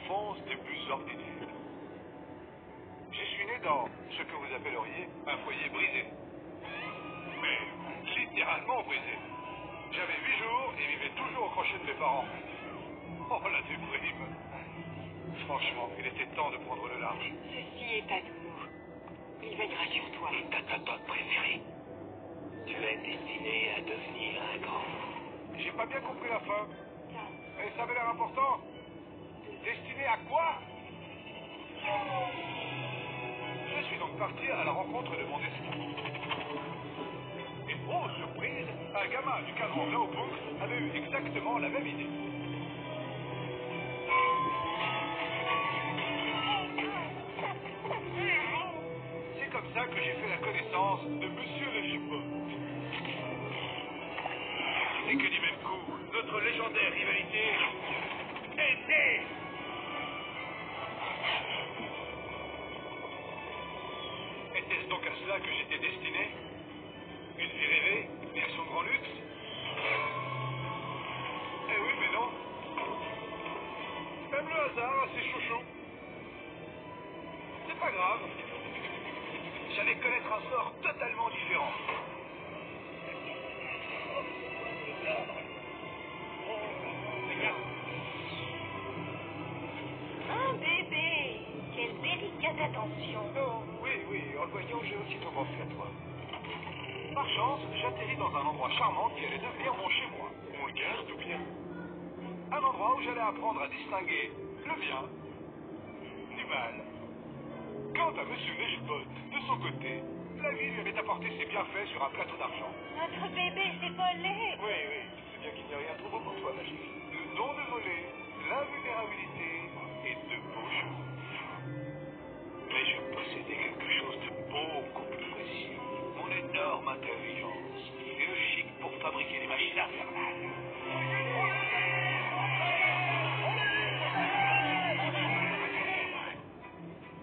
l'enfance des plus ordinaires. Je suis né dans ce que vous appelleriez un foyer brisé. Mais littéralement brisé. J'avais 8 jours et vivais toujours au crochet de mes parents. Oh, la déprime. Franchement, il était temps de prendre le large. Ceci est à nous. Il veillera sur toi. Et ta totote préférée. Tu es destiné à devenir un grand. J'ai pas bien compris la fin. Mais ça avait l'air important. Destiné à quoi? Je suis donc parti à la rencontre de mon destin. Et oh, surprise, un gamin du cadran Néopunk avait eu exactement la même idée. C'est comme ça que j'ai fait la connaissance de Monsieur le Chipot. Et que du même coup, notre légendaire rivalité est née. Était-ce donc à cela que j'étais destiné? Une vie rêvée? Une action de grand luxe? Eh oui, mais non. Même le hasard a ses chouchous. C'est pas grave. J'allais connaître un sort totalement différent. Un bébé. Quelle délicate attention. Oh, oui, en le voyant, j'ai aussitôt pensé à toi. Par chance, j'atterris dans un endroit charmant qui allait devenir mon chez-moi. On le garde ou bien? Un endroit où j'allais apprendre à distinguer le bien du mal. Quant à Monsieur Lechbot, de son côté, la vie lui avait apporté ses bienfaits sur un plateau d'argent. Notre bébé s'est volé. Oui, tu sais bien qu'il n'y a rien de trop beau pour toi, ma chérie. Le don de voler, l'invulnérabilité et de beaux cheveux. Mais je possédais quelque chose de beaucoup plus précieux. Mon énorme intelligence et le chic pour fabriquer des machines infernales.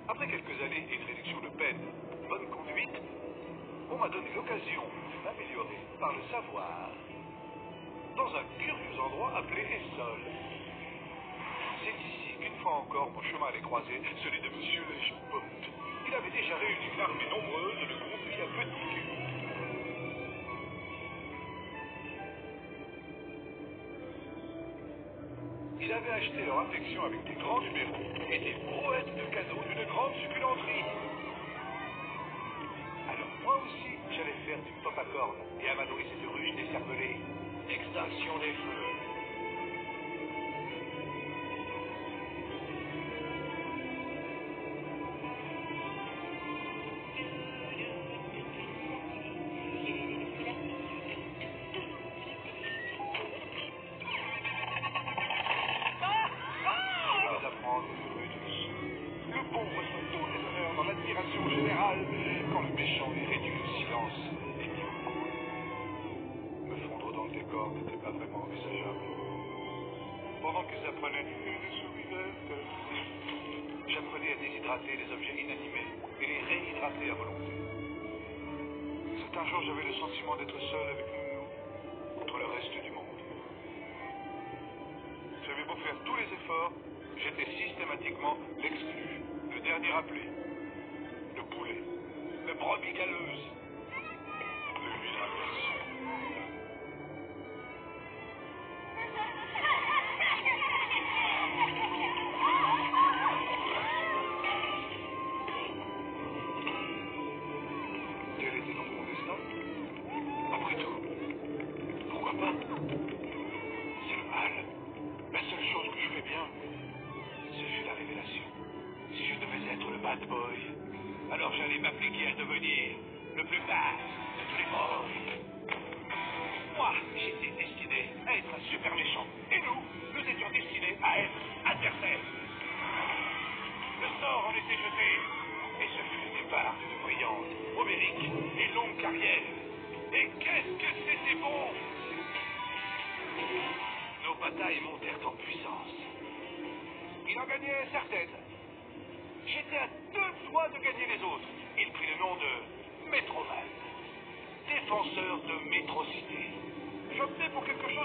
Après quelques années et une réduction de peine, bonne conduite, on m'a donné l'occasion de m'améliorer par le savoir dans un curieux endroit appelé Essol. C'est ici qu'une fois encore mon chemin allait croiser celui de Monsieur Lechbot. Il avait déjà réuni une armée nombreuse de groupies à petits culs. Il avait acheté leur affection avec des grands numéros et des brouettes de cadeaux d'une grande succulenterie. Alors moi aussi, j'allais faire du pop-à-corn et amadouer cette ruche décervelée. Extinction des feux. Apprendre une rue douce. Le bon reçoit tous les honneurs dans l'admiration générale quand le méchant est réduit au silence et mis au coude. Me fondre dans le décor n'était pas vraiment envisageable. Pendant qu'ils apprenaient une souriette, j'apprenais à déshydrater les objets inanimés et les réhydrater à volonté. Certains jours, j'avais le sentiment d'être seul avec Nounou contre le reste du monde. J'avais beau faire tous les efforts, j'étais systématiquement l'exclu, le dernier appelé, le boulet, le brebis galeuse, le vilain garçon. Quel était donc mon destin? Après tout, pourquoi pas? C'est le mal. La seule chose que je fais bien, c'est la révélation. Si je devais être le bad boy, alors j'allais m'appliquer à devenir le plus bad de tous les boys. Moi, j'étais destiné à être un super méchant. Et nous étions destinés à être adversaires. Le sort en était jeté. Et ce fut le départ d'une brillante, homérique et longue carrière. Et qu'est-ce que c'était bon! Nos batailles montèrent en puissance. Il en gagnait certaines. J'étais à 2 doigts de gagner les autres. Il prit le nom de Métroman, défenseur de Métrocité. J'optais pour quelque chose